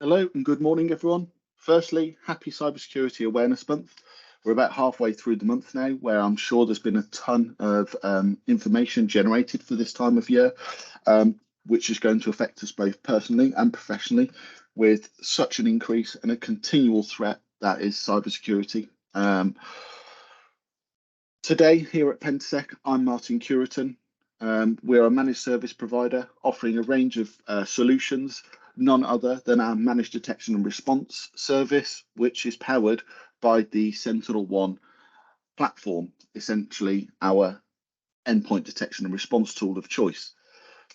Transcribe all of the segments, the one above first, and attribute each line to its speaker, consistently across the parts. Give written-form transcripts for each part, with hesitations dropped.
Speaker 1: Hello and good morning, everyone. Firstly, happy Cybersecurity Awareness Month. We're about halfway through the month now, where I'm sure there's been a ton of information generated for this time of year, which is going to affect us both personally and professionally with such an increase and a continual threat that is cybersecurity. Today here at Pentesec, I'm Marten Cureton. We're a managed service provider offering a range of solutions, none other than our managed detection and response service, which is powered by the SentinelOne platform, essentially our endpoint detection and response tool of choice.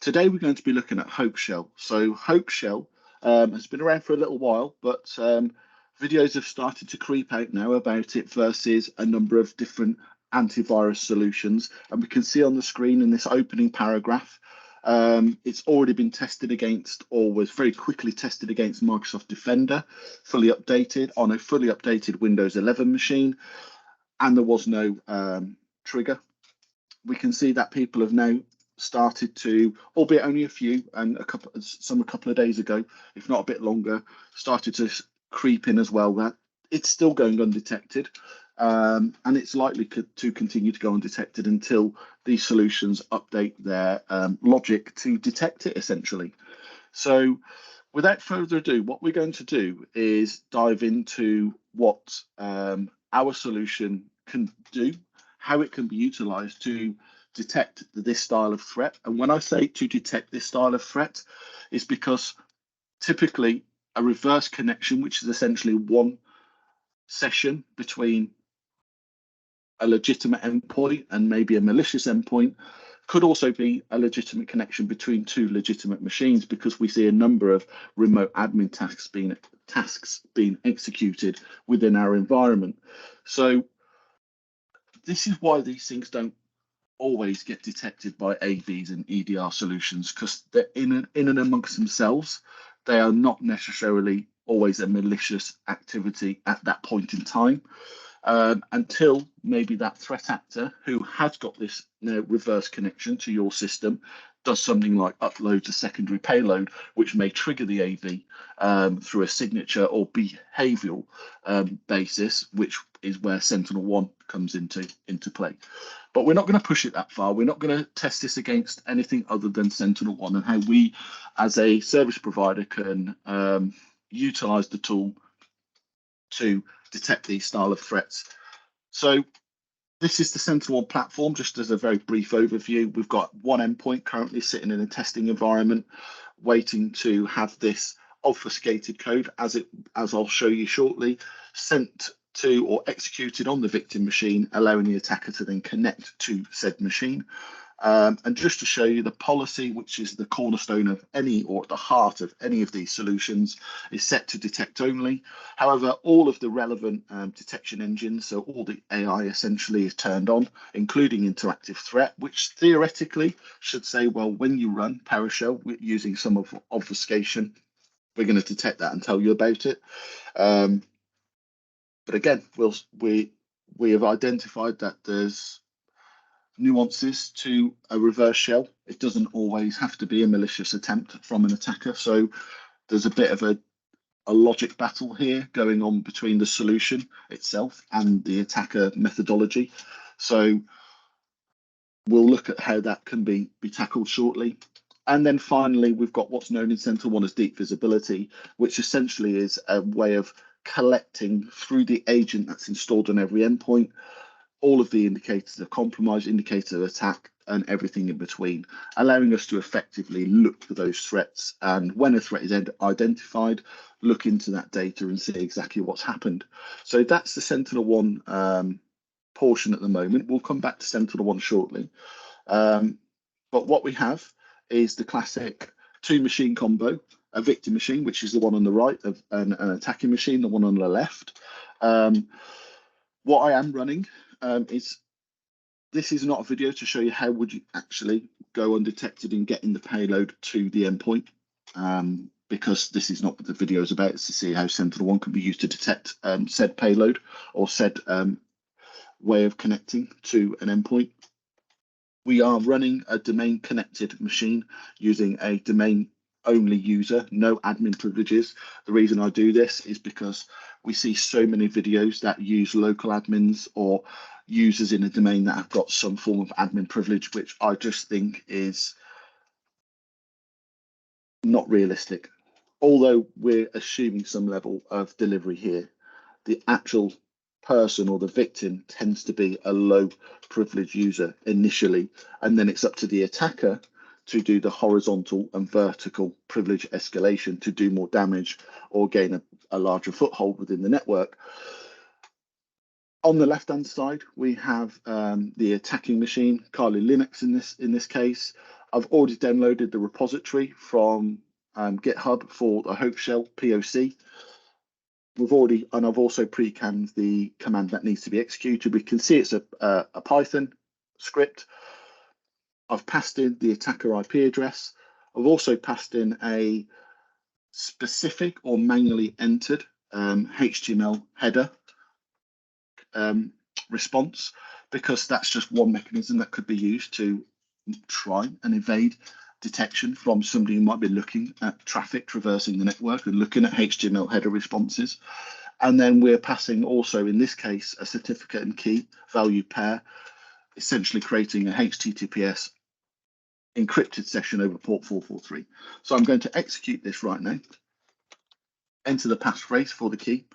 Speaker 1: Today we're going to be looking at HoaxShell. So HoaxShell has been around for a little while, but videos have started to creep out now about it versus a number of different antivirus solutions, and we can see on the screen in this opening paragraph it's already been tested against, or was very quickly tested against, Microsoft Defender, fully updated on a fully updated Windows 11 machine, and there was no trigger. We can see that people have now started to, albeit only a few, and a couple of days ago, if not a bit longer, started to creep in as well, that it's still going undetected. And it's likely to continue to go undetected until these solutions update their logic to detect it, essentially. So without further ado, what we're going to do is dive into what our solution can do, how it can be utilized to detect this style of threat. And when I say to detect this style of threat, it's because typically a reverse connection, which is essentially one session between a legitimate endpoint and maybe a malicious endpoint, could also be a legitimate connection between two legitimate machines, because we see a number of remote admin tasks being executed within our environment. So this is why these things don't always get detected by AVs and EDR solutions, because they're in and amongst themselves. They are not necessarily always a malicious activity at that point in time. Until maybe that threat actor who has got this reverse connection to your system does something like uploads a secondary payload, which may trigger the AV through a signature or behavioral basis, which is where SentinelOne comes into play. But we're not going to push it that far. We're not going to test this against anything other than SentinelOne and how we, as a service provider, can utilize the tool to detect these style of threats. So this is the SentinelOne platform. Just as a very brief overview, we've got one endpoint currently sitting in a testing environment, waiting to have this obfuscated code, as I'll show you shortly, sent to or executed on the victim machine, allowing the attacker to then connect to said machine. And just to show you the policy, which is the cornerstone of any, or at the heart of any of these solutions, is set to detect only. However, all of the relevant detection engines, so all the AI essentially is turned on, including interactive threat, which theoretically should say, well, when you run PowerShell using some of obfuscation, we're going to detect that and tell you about it. But again, we have identified that there's nuances to a reverse shell. It doesn't always have to be a malicious attempt from an attacker. So there's a bit of a logic battle here going on between the solution itself and the attacker methodology. So we'll look at how that can be tackled shortly. And then finally, we've got what's known in SentinelOne as deep visibility, which essentially is a way of collecting through the agent that's installed on every endpoint all of the indicators of compromise, indicators of attack, and everything in between, allowing us to effectively look for those threats. And when a threat is identified, look into that data and see exactly what's happened. So that's the SentinelOne portion at the moment. We'll come back to SentinelOne shortly. But what we have is the classic two machine combo, a victim machine, which is the one on the right, of an attacking machine, the one on the left. What I am running this is not a video to show you how would you actually go undetected in getting the payload to the endpoint, because this is not what the video is about. It's to see how SentinelOne can be used to detect said payload or said way of connecting to an endpoint. We are running a domain connected machine using a domain only user, no admin privileges. The reason I do this is because we see so many videos that use local admins or users in a domain that have got some form of admin privilege, which I just think is not realistic. Although we're assuming some level of delivery here, the actual person or the victim tends to be a low privilege user initially, and then it's up to the attacker to do the horizontal and vertical privilege escalation to do more damage or gain a larger foothold within the network. On the left-hand side, we have the attacking machine, Kali Linux in this case. I've already downloaded the repository from GitHub for the HoaxShell POC. I've also pre-canned the command that needs to be executed. We can see it's a Python script. I've passed in the attacker IP address. I've also passed in a specific or manually entered HTML header response, because that's just one mechanism that could be used to try and evade detection from somebody who might be looking at traffic traversing the network and looking at HTML header responses. And then we're passing also, in this case, a certificate and key value pair, essentially creating a HTTPS encrypted session over port 443. So I'm going to execute this right now, enter the passphrase for the key.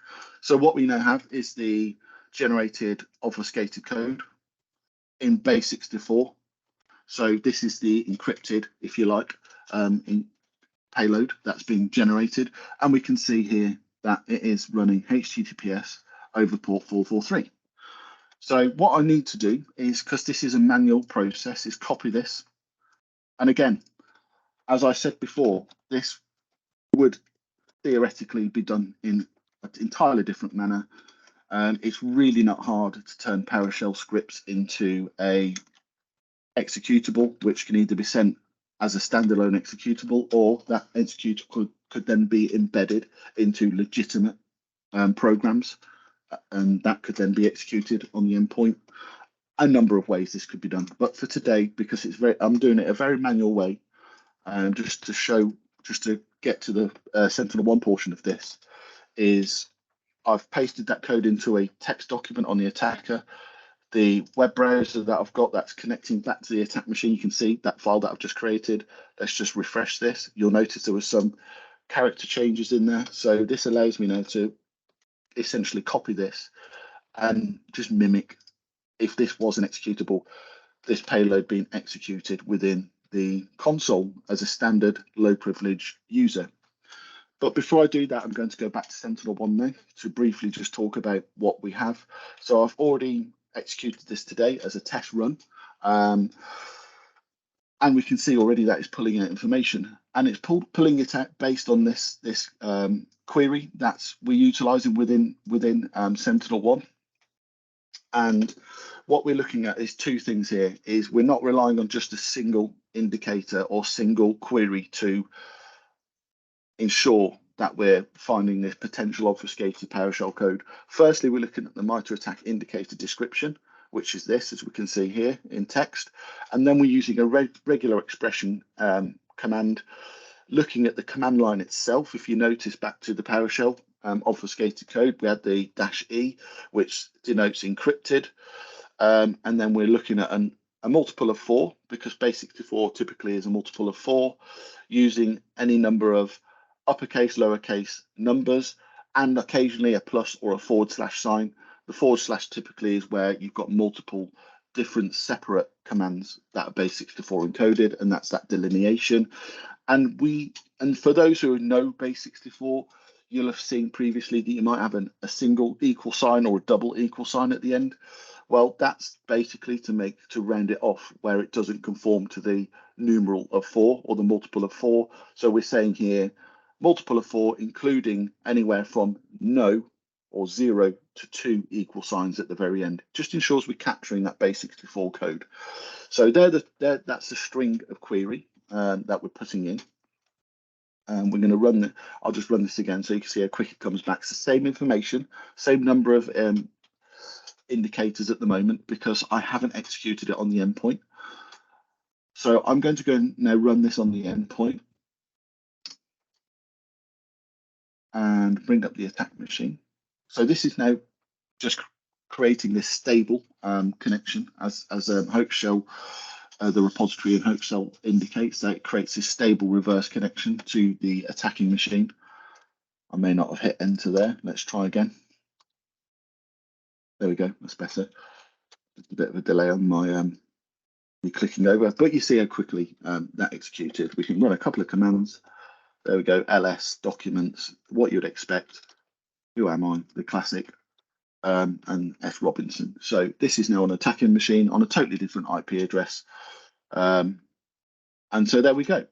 Speaker 1: So what we now have is the generated obfuscated code in base64. So this is the encrypted, if you like, payload that's being generated. And we can see here that it is running HTTPS over port 443. So what I need to do is, because this is a manual process, is copy this. And again, as I said before, this would theoretically be done in an entirely different manner. It's really not hard to turn PowerShell scripts into a executable, which can either be sent as a standalone executable, or that executable could then be embedded into legitimate programs, and that could then be executed on the endpoint. A number of ways this could be done, but for today, because I'm doing it a very manual way, just to get to the SentinelOne portion of this, is I've pasted that code into a text document on the attacker. The web browser that I've got that's connecting back to the attack machine, you can see that file that I've just created. Let's just refresh this. You'll notice there was some character changes in there. So this allows me now to essentially copy this and just mimic, if this was an executable, this payload being executed within the console as a standard low privilege user. But before I do that, I'm going to go back to SentinelOne now to briefly just talk about what we have. So I've already executed this today as a test run. And we can see already that it's pulling out information, and it's pulling it out based on this query that we're utilizing within SentinelOne. And what we're looking at is two things here. Is we're not relying on just a single indicator or single query to ensure that we're finding this potential obfuscated PowerShell code. Firstly, we're looking at the MITRE ATT&CK indicator description, which is this, as we can see here in text. And then we're using a regular expression command, looking at the command line itself. If you notice back to the PowerShell obfuscated code, we had the -E, which denotes encrypted. And then we're looking at a multiple of 4, because base64 typically is a multiple of 4, using any number of uppercase, lowercase numbers, and occasionally a plus or a / sign. The / typically is where you've got multiple different separate commands that are base64 encoded, and that's that delineation. And for those who know base64, you'll have seen previously that you might have a single equal sign or a double equal sign at the end. Well, that's basically to round it off where it doesn't conform to the numeral of 4 or the multiple of 4. So we're saying here multiple of 4, including anywhere from no or 0 to 2 equal signs at the very end. Just ensures we're capturing that base64 code. So that's the string of query that we're putting in. And we're going to run I'll just run this again so you can see how quick it comes back. It's the same information, same number of indicators at the moment, because I haven't executed it on the endpoint. So I'm going to go and now run this on the endpoint. and bring up the attack machine. So this is now just creating this stable connection, as HoaxShell, the repository in HoaxShell indicates, that it creates this stable reverse connection to the attacking machine. I may not have hit enter there. Let's try again. There we go. That's better. Just a bit of a delay on my me clicking over, but you see how quickly that executed. We can run a couple of commands. There we go. ls documents, what you'd expect. Who am I? The classic. And F Robinson. So this is now an attacking machine on a totally different IP address. And so there we go.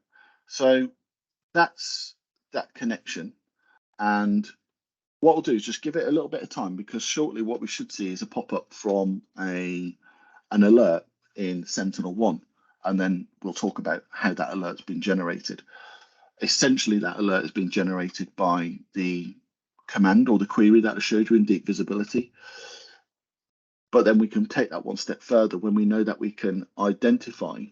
Speaker 1: So that's that connection. And what we'll do is just give it a little bit of time, because shortly what we should see is a pop-up from an alert in SentinelOne, and then we'll talk about how that alert's been generated. Essentially, that alert has been generated by the command or the query that I showed you in deep visibility. But then we can take that one step further. When we know that we can identify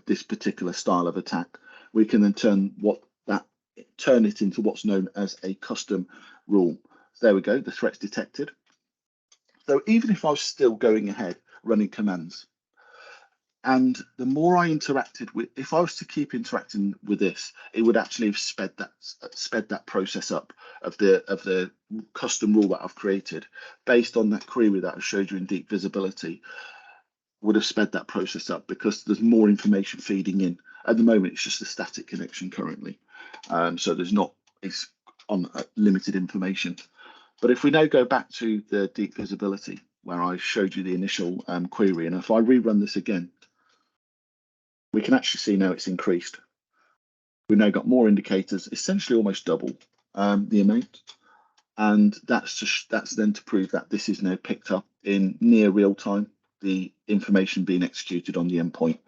Speaker 1: this particular style of attack, we can then turn it into what's known as a custom rule. So there we go, the threat's detected. So even if I was still going ahead running commands, and the more I interacted with, if I was to keep interacting with this, it would actually have sped that process up of the custom rule that I've created based on that query that I showed you in deep visibility. Would have sped that process up because there's more information feeding in. At the moment, it's just a static connection currently, so it's on limited information. But if we now go back to the deep visibility where I showed you the initial query, and if I rerun this again, we can actually see now it's increased. We've now got more indicators, essentially almost double the amount. And that's then to prove that this is now picked up in near real time, the information being executed on the endpoint.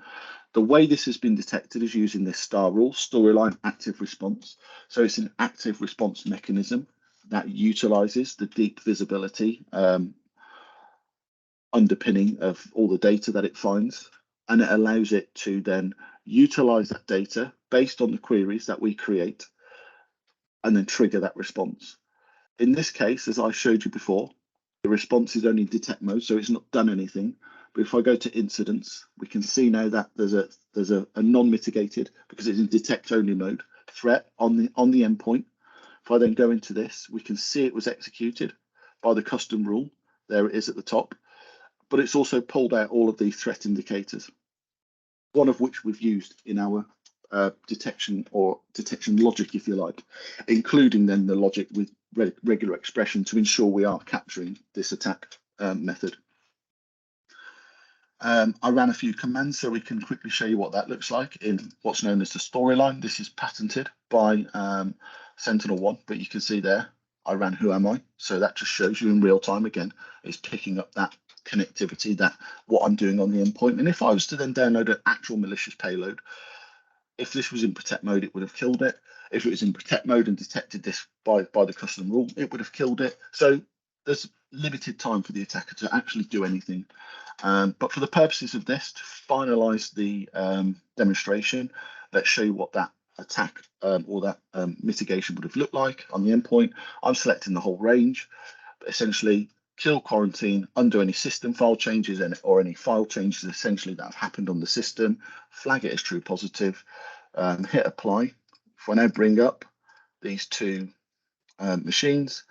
Speaker 1: The way this has been detected is using this star rule, storyline active response. So it's an active response mechanism that utilizes the deep visibility underpinning of all the data that it finds. And it allows it to then utilize that data based on the queries that we create and then trigger that response. In this case, as I showed you before, the response is only in detect mode, so it's not done anything. But if I go to incidents, we can see now that there's a non-mitigated, because it's in detect only mode, threat on the endpoint. If I then go into this, we can see it was executed by the custom rule. There it is at the top. But it's also pulled out all of these threat indicators, one of which we've used in our detection logic, if you like, including then the logic with regular expression to ensure we are capturing this attack method. I ran a few commands so we can quickly show you what that looks like in what's known as the storyline. This is patented by SentinelOne, but you can see there I ran who am I, so that just shows you in real time again. It's picking up that connectivity, that what I'm doing on the endpoint. And if I was to then download an actual malicious payload, if this was in protect mode, it would have killed it. If it was in protect mode and detected this by the custom rule, it would have killed it. So there's limited time for the attacker to actually do anything. But for the purposes of this, to finalize the demonstration, let's show you what that attack or that mitigation would have looked like on the endpoint. I'm selecting the whole range, but essentially kill, quarantine, undo any system file changes or any file changes essentially that have happened on the system, flag it as true positive, hit apply. If I now bring up these two machines,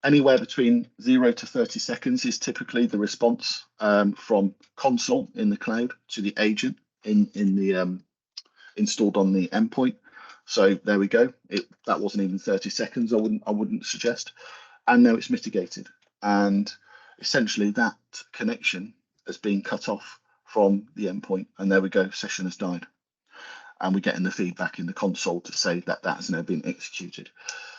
Speaker 1: anywhere between 0 to 30 seconds is typically the response from console in the cloud to the agent in the installed on the endpoint. So there we go. That wasn't even 30 seconds. I wouldn't suggest. And now it's mitigated. And essentially that connection has been cut off from the endpoint. And there we go. Session has died. And we're getting the feedback in the console to say that that has now been executed.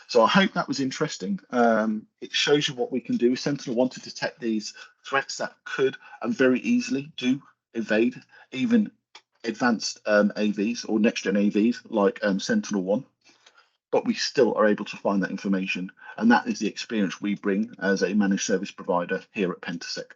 Speaker 1: So I hope that was interesting. It shows you what we can do. SentinelOne to detect these threats that could and very easily do evade even advanced AVs or next-gen AVs like SentinelOne. But we still are able to find that information. And that is the experience we bring as a managed service provider here at Pentesec.